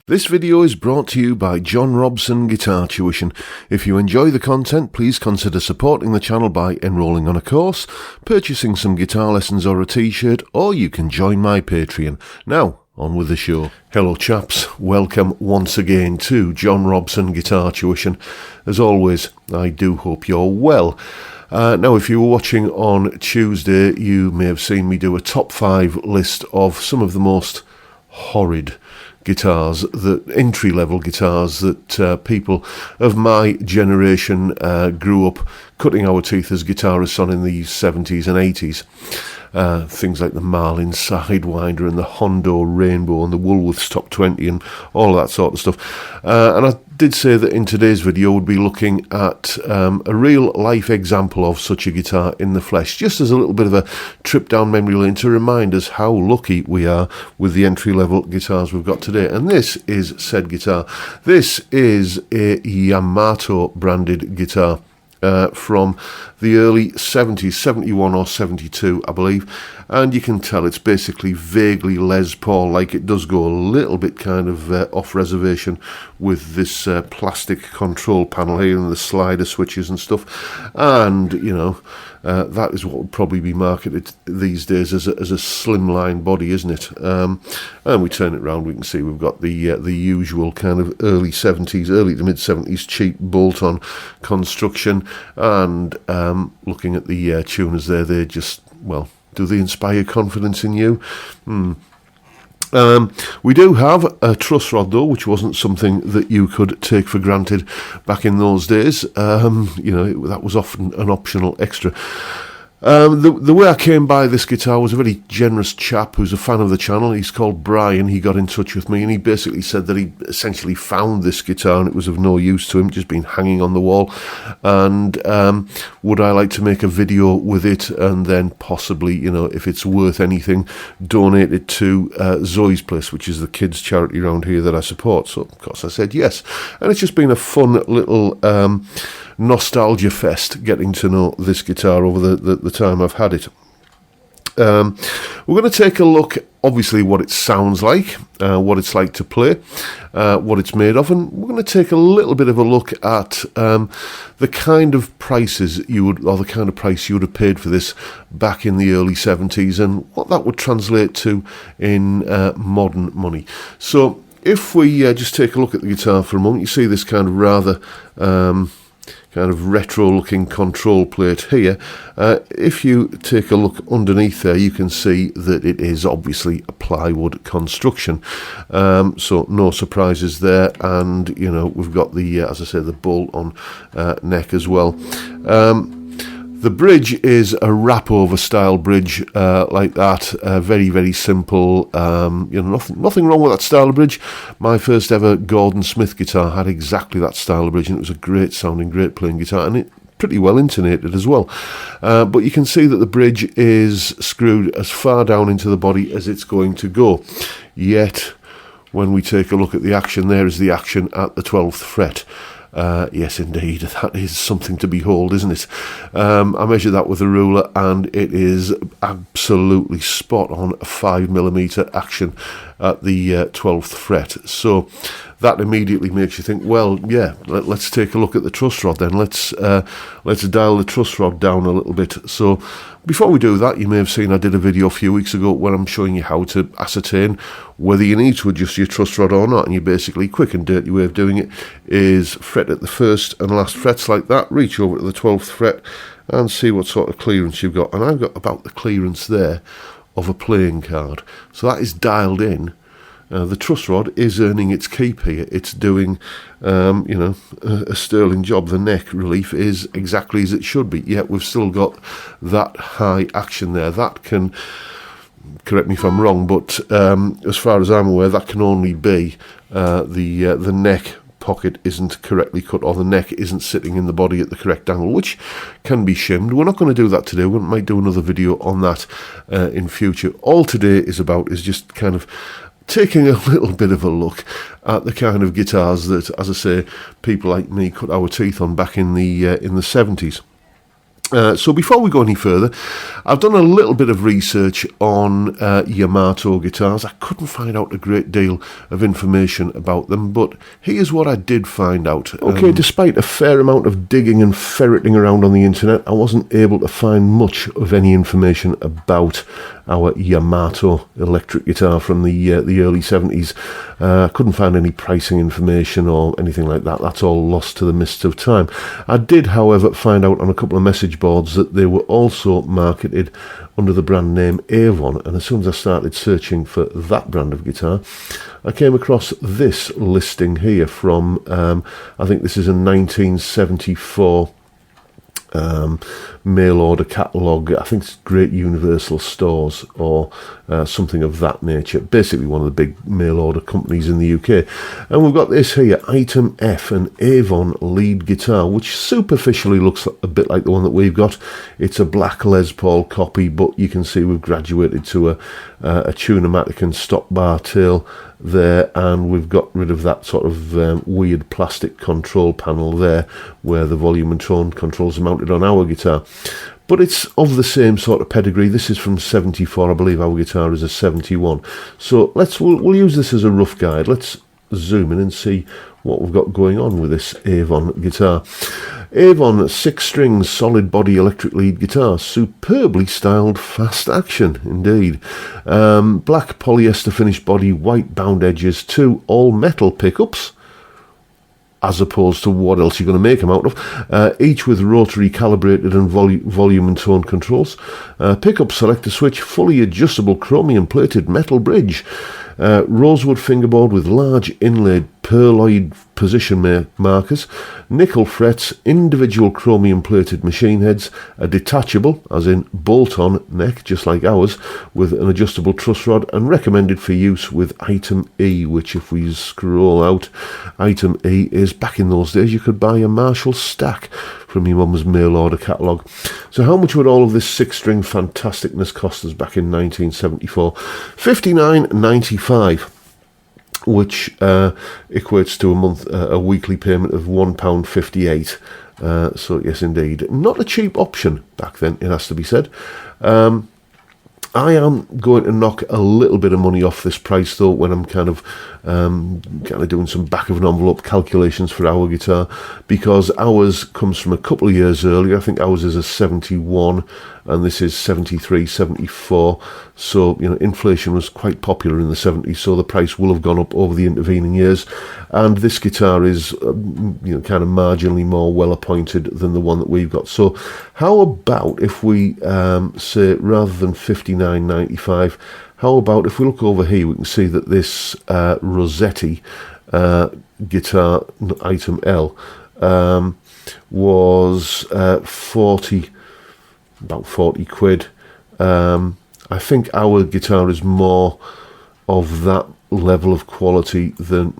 This video is brought to you by John Robson Guitar Tuition. If you enjoy the content, please consider supporting the channel by enrolling on a course, purchasing some guitar lessons or a t-shirt, or you can join my Patreon. Now, on with the show. Hello chaps, welcome once again to John Robson Guitar Tuition. As always, I do hope you're well. Now, if you were watching on Tuesday, you may have seen me do a top 5 list of some of the most horrid guitars, the entry-level guitars that people of my generation grew up cutting our teeth as guitarists on in the 70s and 80s. Things like the Marlin Sidewinder and the Hondo Rainbow and the Woolworths Top 20 and all that sort of stuff. And I did say that in today's video we'd be looking at a real-life example of such a guitar in the flesh, just as a little bit of a trip down memory lane to remind us how lucky we are with the entry-level guitars we've got today. And this is said guitar. This is a Yamato branded guitar. From the early 70s, 71 or 72 I believe, and you can tell it's basically vaguely Les Paul, like it does go a little bit kind of off reservation with this plastic control panel here and the slider switches and stuff, and you know, that is what would probably be marketed these days as a slimline body, isn't it? And we turn it around, we can see we've got the usual kind of early to mid 70s cheap bolt-on construction, and looking at the tuners there, they just, well, do they inspire confidence in you? We do have a truss rod though, which wasn't something that you could take for granted back in those days. You know, that was often an optional extra. The way I came by this guitar was a very generous chap who's a fan of the channel. He's called Brian. He got in touch with me and he basically said that he essentially found this guitar and it was of no use to him, just been hanging on the wall, and would I like to make a video with it and then possibly, you know, if it's worth anything, donate it to Zoe's Place, which is the kids charity around here that I support. So of course I said yes, and it's just been a fun little nostalgia fest getting to know this guitar over the time I've had it. We're going to take a look, obviously, what it sounds like, what it's like to play, what it's made of, and we're going to take a little bit of a look at the kind of prices you would, or the kind of price you would have paid for this back in the early 70s and what that would translate to in modern money. So if we just take a look at the guitar for a moment, you see this kind of rather kind of retro-looking control plate here. If you take a look underneath there, you can see that it is obviously a plywood construction. So no surprises there, and you know, we've got the, as I said, the bolt-on neck as well. The bridge is a wrap-over style bridge like that, very, very simple. You know, nothing wrong with that style of bridge. My first ever Gordon Smith guitar had exactly that style of bridge, and it was a great sounding, great playing guitar, and it pretty well intonated as well. But you can see that the bridge is screwed as far down into the body as it's going to go. Yet, when we take a look at the action, there is the action at the 12th fret. Yes, indeed, that is something to behold, isn't it? I measured that with a ruler, and it is absolutely spot on 5mm action at the 12th fret. So that immediately makes you think, well, yeah, let's take a look at the truss rod then. Let's dial the truss rod down a little bit. So before we do that, you may have seen I did a video a few weeks ago where I'm showing you how to ascertain whether you need to adjust your truss rod or not, and you basically, quick and dirty way of doing it is fret at the first and last frets like that, reach over to the 12th fret and see what sort of clearance you've got. And I've got about the clearance there of a playing card. So that is dialed in. The truss rod is earning its keep here. It's doing, you know, a sterling job. The neck relief is exactly as it should be, yet we've still got that high action there. That can, correct me if I'm wrong, but as far as I'm aware, that can only be the neck pocket isn't correctly cut, or the neck isn't sitting in the body at the correct angle, which can be shimmed. We're not going to do that today. We might do another video on that in future. All today is about is just kind of taking a little bit of a look at the kind of guitars that, as I say, people like me cut our teeth on back in the 70s. So before we go any further, I've done a little bit of research on Yamato guitars. I couldn't find out a great deal of information about them, but here's what I did find out. Okay, despite a fair amount of digging and ferreting around on the internet, I wasn't able to find much of any information about our Yamato electric guitar from the early 70s. I couldn't find any pricing information or anything like that. That's all lost to the mists of time. I did, however, find out on a couple of message boards that they were also marketed under the brand name Avon, and as soon as I started searching for that brand of guitar, I came across this listing here from, I think this is a 1974 mail order catalogue. I think it's Great Universal Stores or something of that nature. Basically one of the big mail order companies in the UK. And we've got this here, Item F, an Avon lead guitar, which superficially looks a bit like the one that we've got. It's a black Les Paul copy, but you can see we've graduated to a Tune-o-matic and stop bar tail there, and we've got rid of that sort of weird plastic control panel there where the volume and tone controls are mounted on our guitar. But it's of the same sort of pedigree. This is from 74. I believe our guitar is a 71. So we'll use this as a rough guide. Let's zoom in and see what we've got going on with this Avon guitar. Avon 6-string solid body electric lead guitar, superbly styled fast action indeed. Black polyester finished body, white bound edges, 2 all metal pickups, as opposed to what else you're going to make them out of, each with rotary calibrated and volume and tone controls. Pickup selector switch, fully adjustable chromium plated metal bridge. Rosewood fingerboard with large inlaid pearloid position markers, nickel frets, individual chromium plated machine heads, a detachable, as in bolt-on neck, just like ours, with an adjustable truss rod, and recommended for use with Item E, which if we scroll out, Item E is, back in those days, you could buy a Marshall stack from your mum's mail order catalogue. So how much would all of this 6-string fantasticness cost us back in 1974? $59.95. Which equates to a weekly payment of £1.58. So yes, indeed, not a cheap option back then, it has to be said. I am going to knock a little bit of money off this price though when I'm kind of doing some back of an envelope calculations for our guitar, because ours comes from a couple of years earlier. I think ours is a 71 and this is 73, 74. So, inflation was quite popular in the 70s, so the price will have gone up over the intervening years. And this guitar is, kind of marginally more well appointed than the one that we've got. So how about if we say, rather than $59.95, how about if we look over here, we can see that this Rossetti guitar, Item L, was about 40 quid. I think our guitar is more of that level of quality than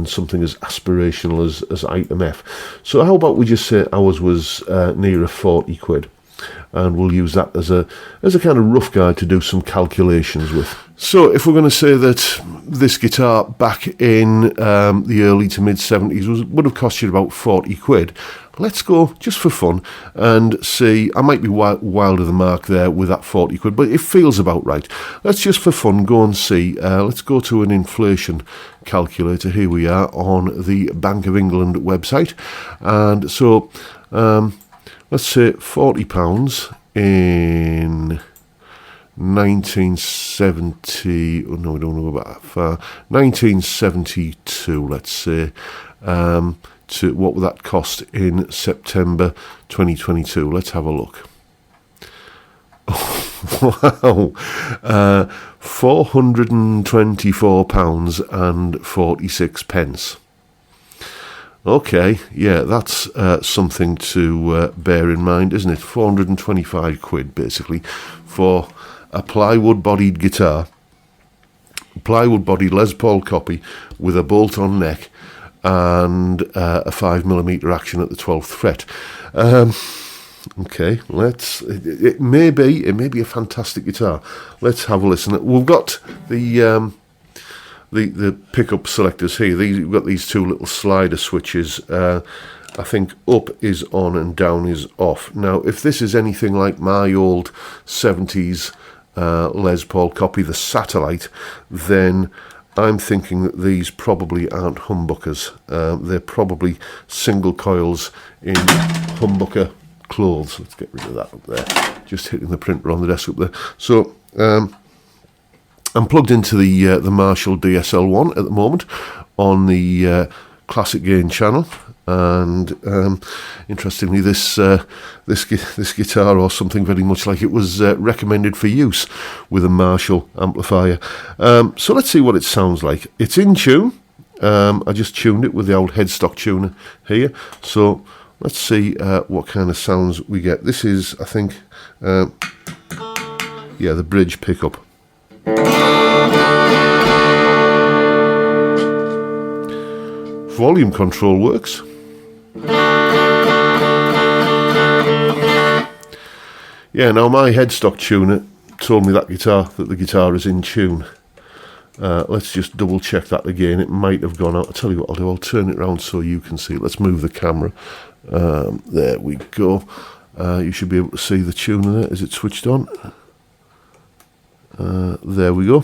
something as aspirational as Item F. So how about we just say ours was nearer 40 quid, and we'll use that as a kind of rough guide to do some calculations with. So if we're going to say that this guitar back in the early to mid 70s would have cost you about 40 quid, let's go just for fun and see. I might be wild of the mark there with that 40 quid, but it feels about right. Let's just for fun go and see. Let's go to an inflation calculator. Here we are on the Bank of England website, and so let's say £40 in 1970. Oh no, we don't know about that far. 1972, let's say. To what would that cost in September 2022? Let's have a look. Oh, wow, £424.46. Okay, yeah, that's something to bear in mind, isn't it? 425 quid, basically, for a plywood-bodied guitar, plywood-bodied Les Paul copy with a bolt-on neck and a 5mm action at the 12th fret. Okay, it may be a fantastic guitar. Let's have a listen. We've got the pickup selectors here. We've got these two little slider switches, I think up is on and down is off. Now, if this is anything like my old 70s Les Paul copy, the Satellite, then I'm thinking that these probably aren't humbuckers. They're probably single coils in humbucker clothes. Let's get rid of that up there. Just hitting the printer on the desk up there. So I'm plugged into the Marshall DSL1 at the moment on the Classic Gain channel, and interestingly, this guitar, or something very much like it, was recommended for use with a Marshall amplifier. So let's see what it sounds like. It's in tune. I just tuned it with the old headstock tuner here. So let's see what kind of sounds we get. This is, I think, yeah, the bridge pickup. Volume control works. Yeah, now my headstock tuner told me that the guitar is in tune. Let's just double check that again. It might have gone out. I'll tell you what I'll do. I'll turn it around so you can see it. Let's move the camera. There we go. You should be able to see the tuner there. Is it switched on? There we go.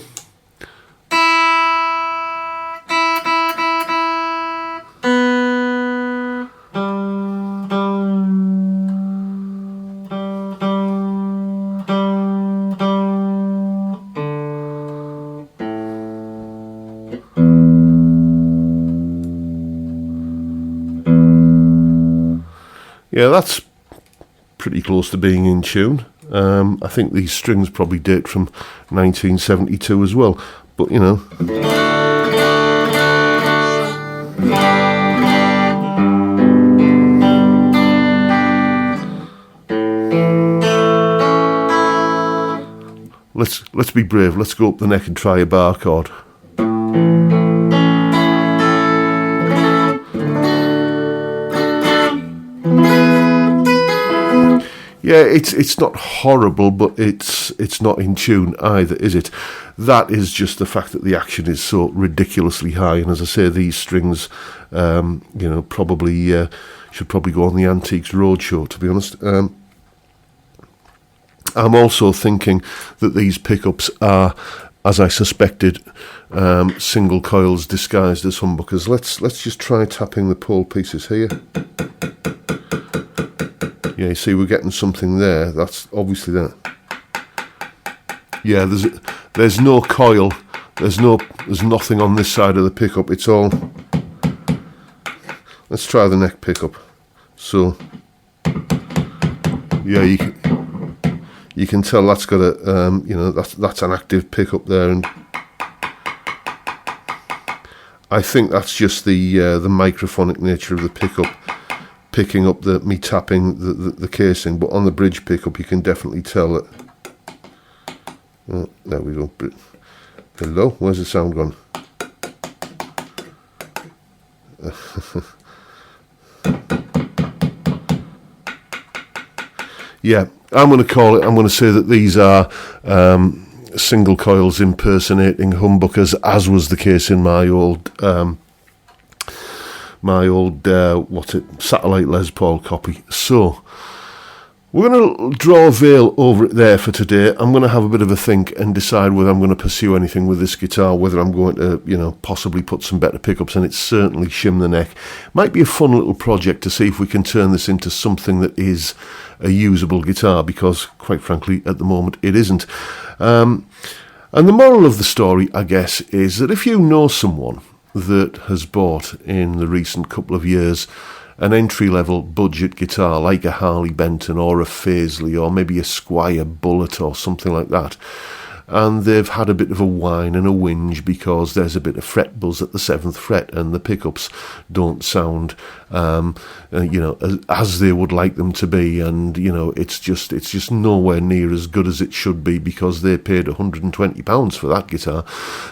Yeah, that's pretty close to being in tune. I think these strings probably date from 1972 as well, but you know. Let's be brave. Let's go up the neck and try a bar chord. Yeah, it's not horrible, but it's not in tune either, is it? That is just the fact that the action is so ridiculously high, and as I say, these strings, you know, probably should probably go on the Antiques Roadshow, to be honest. I'm also thinking that these pickups are, as I suspected, single coils disguised as humbuckers. Let's just try tapping the pole pieces here. Yeah, you see, we're getting something there. That's obviously that. Yeah, there's no coil. There's nothing on this side of the pickup. It's all. Let's try the neck pickup. So, yeah, you can tell that's got a you know, that's an active pickup there, and I think that's just the microphonic nature of the pickup, picking up me tapping the casing. But on the bridge pickup, you can definitely tell that. Oh, there we go. Hello, where's the sound gone? Yeah, I'm going to say that these are single coils impersonating humbuckers, as was the case in my old Satellite Les Paul copy. So we're going to draw a veil over it there for today. I'm going to have a bit of a think and decide whether I'm going to pursue anything with this guitar, whether I'm going to, you know, possibly put some better pickups in it, certainly shim the neck. Might be a fun little project to see if we can turn this into something that is a usable guitar, because quite frankly at the moment it isn't. And the moral of the story, I guess, is that if you know someone that has bought in the recent couple of years an entry-level budget guitar like a Harley Benton or a Paisley or maybe a Squier Bullet or something like that, and they've had a bit of a whine and a whinge because there's a bit of fret buzz at the 7th fret and the pickups don't sound you know, as they would like them to be, and you know, it's just nowhere near as good as it should be because they paid £120 for that guitar.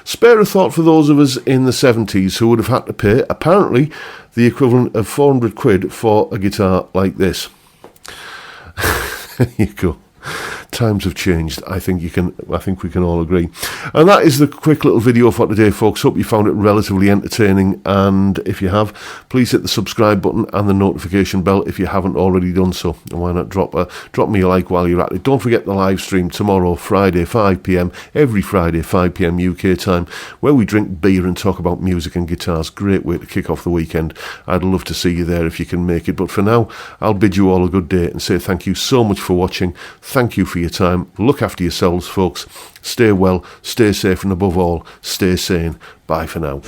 Spare a thought for those of us in the 70s who would have had to pay apparently the equivalent of 400 quid for a guitar like this. There you go. times have changed. I think we can all agree. And that is the quick little video for today, folks. Hope you found it relatively entertaining, and if you have, please hit the subscribe button and the notification bell if you haven't already done so. And why not drop me a like while you're at it. Don't forget the live stream tomorrow, Friday, 5 p.m, every Friday, 5 p.m. UK time, where we drink beer and talk about music and guitars. Great way to kick off the weekend. I'd love to see you there if you can make it. But for now, I'll bid you all a good day and say thank you so much for watching. Thank you for your time. Look after yourselves, folks. Stay well, stay safe, and above all, stay sane. Bye for now.